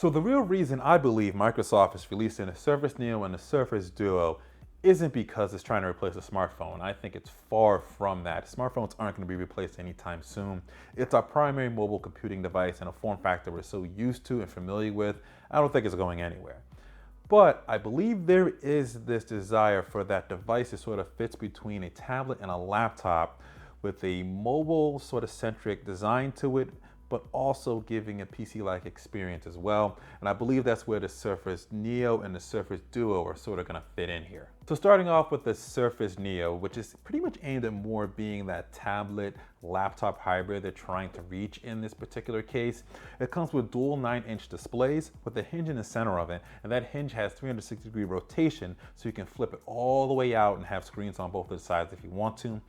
So the real reason I believe Microsoft is releasing the Surface Neo and the Surface Duo isn't because it's trying to replace a smartphone. I think it's far from that. Smartphones aren't going to be replaced anytime soon. It's our primary mobile computing device and a form factor we're so used to and familiar with. I don't think it's going anywhere. But I believe there is this desire for that device that sort of fits between a tablet and a laptop with a mobile sort of centric design to it, but also giving a PC-like experience as well. And I believe that's where the Surface Neo and the Surface Duo are sort of gonna fit in here. So starting off with the Surface Neo, which is pretty much aimed at more being that tablet laptop hybrid they're trying to reach in this particular case. It comes with dual 9-inch displays with a hinge in the center of it, and that hinge has 360-degree rotation, so you can flip it all the way out and have screens on both of the sides if you want to.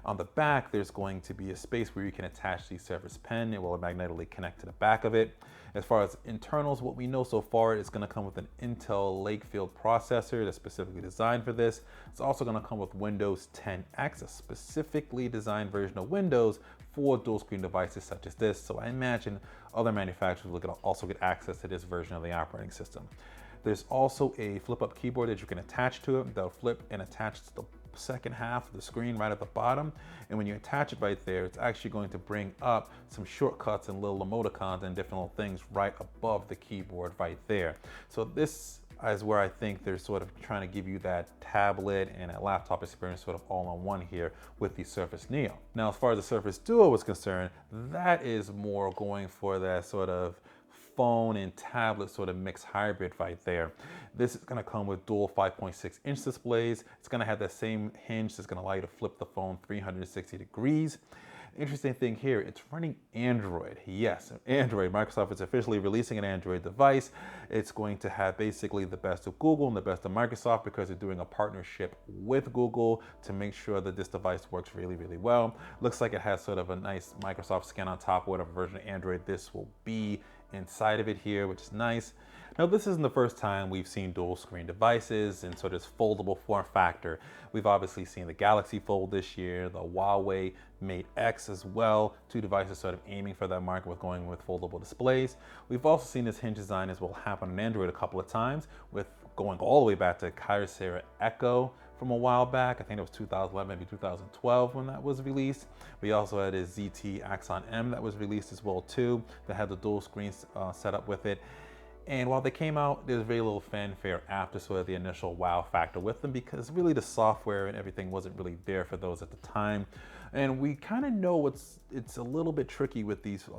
On the back, there's going to be a space where you can attach the Surface Pen. It will magnetically connect to the back of it. As far as internals, what we know so far is going to come with an Intel Lakefield processor that's specifically designed for this. It's also going to come with Windows 10X, a specifically designed version of Windows for dual screen devices such as this. So I imagine other manufacturers will also get access to this version of the operating system. There's also a flip-up keyboard that you can attach to it. That'll flip and attach to the second half of the screen right at the bottom, and when you attach it right there, it's actually going to bring up some shortcuts and little emoticons and different little things right above the keyboard right there. So this is where I think they're sort of trying to give you that tablet and a laptop experience sort of all on one here with the Surface Neo. Now, as far as the Surface Duo is concerned, that is more going for that sort of phone and tablet sort of mixed hybrid right there. This is going to come with dual 5.6-inch displays. It's going to have that same hinge that's going to allow you to flip the phone 360 degrees. Interesting thing here, it's running Android. Yes, Android. Microsoft is officially releasing an Android device. It's going to have basically the best of Google and the best of Microsoft because they're doing a partnership with Google to make sure that this device works really, really well. Looks like it has sort of a nice Microsoft skin on top of whatever version of Android this will be inside of it here, which is nice. Now, this isn't the first time we've seen dual screen devices and sort of this foldable form factor. We've obviously seen the Galaxy Fold this year, the Huawei Mate X as well, two devices sort of aiming for that market with going with foldable displays. We've also seen this hinge design as well happen on Android a couple of times, with going all the way back to Kyocera Echo from a while back. I think it was 2011, maybe 2012 when that was released. We also had a ZT Axon M that was released as well too, that had the dual screens set up with it. And while they came out, there's very little fanfare after sort of the initial wow factor with them, because really the software and everything wasn't really there for those at the time. And we kind of know it's a little bit tricky with these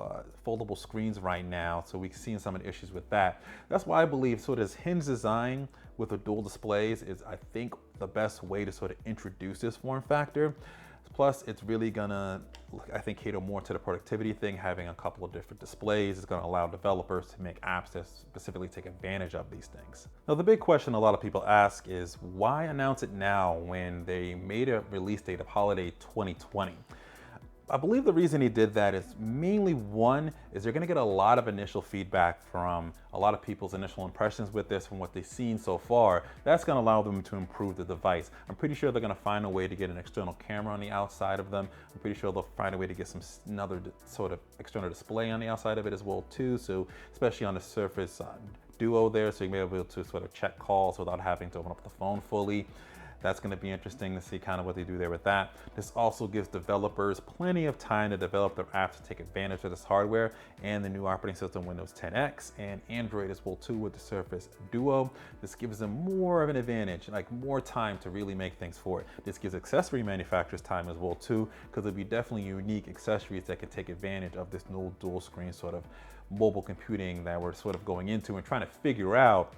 foldable screens right now, so we've seen some of the issues with that. That's why I believe sort of this hinge design with the dual displays is, I think, the best way to sort of introduce this form factor. Plus, it's really gonna, I think, cater more to the productivity thing. Having a couple of different displays is gonna allow developers to make apps that specifically take advantage of these things. Now, the big question a lot of people ask is, why announce it now when they made a release date of holiday 2020? I believe the reason he did that is mainly, one, is they're gonna get a lot of initial feedback from a lot of people's initial impressions with this from what they've seen so far. That's gonna allow them to improve the device. I'm pretty sure they're gonna find a way to get an external camera on the outside of them. I'm pretty sure they'll find a way to get another sort of external display on the outside of it as well too. So especially on the Surface Duo there, so you may be able to sort of check calls without having to open up the phone fully. That's going to be interesting to see kind of what they do there with that. This also gives developers plenty of time to develop their apps to take advantage of this hardware and the new operating system Windows 10X and Android as well too with the Surface Duo. This gives them more of an advantage, like more time to really make things for it. This gives accessory manufacturers time as well too, because there'll be definitely unique accessories that can take advantage of this new dual screen sort of mobile computing that we're sort of going into and trying to figure out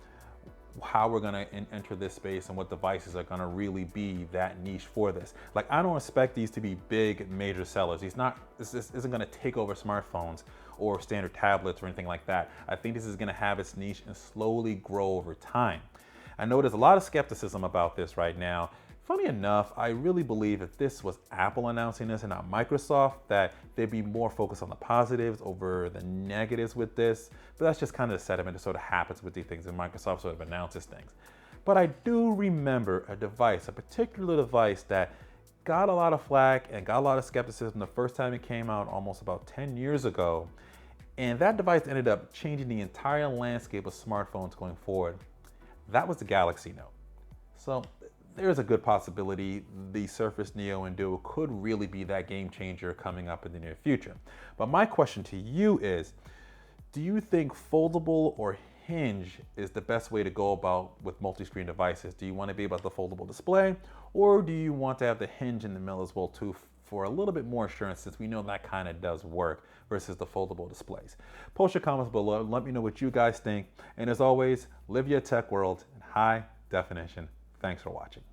how we're gonna enter this space and what devices are gonna really be that niche for this. Like, I don't expect these to be big major sellers. This isn't gonna take over smartphones or standard tablets or anything like that. I think this is gonna have its niche and slowly grow over time. I know there's a lot of skepticism about this right now. Funny enough, I really believe if this was Apple announcing this and not Microsoft, that they'd be more focused on the positives over the negatives with this. But that's just kind of the sentiment that sort of happens with these things, and Microsoft sort of announces things. But I do remember a particular device that got a lot of flack and got a lot of skepticism the first time it came out almost about 10 years ago. And that device ended up changing the entire landscape of smartphones going forward. That was the Galaxy Note. So there's a good possibility the Surface Neo and Duo could really be that game changer coming up in the near future. But my question to you is, do you think foldable or hinge is the best way to go about with multi-screen devices? Do you want to be about the foldable display, or do you want to have the hinge in the middle as well too, for a little bit more assurance, since we know that kind of does work versus the foldable displays? Post your comments below, let me know what you guys think, and as always, live your tech world in high definition. Thanks for watching.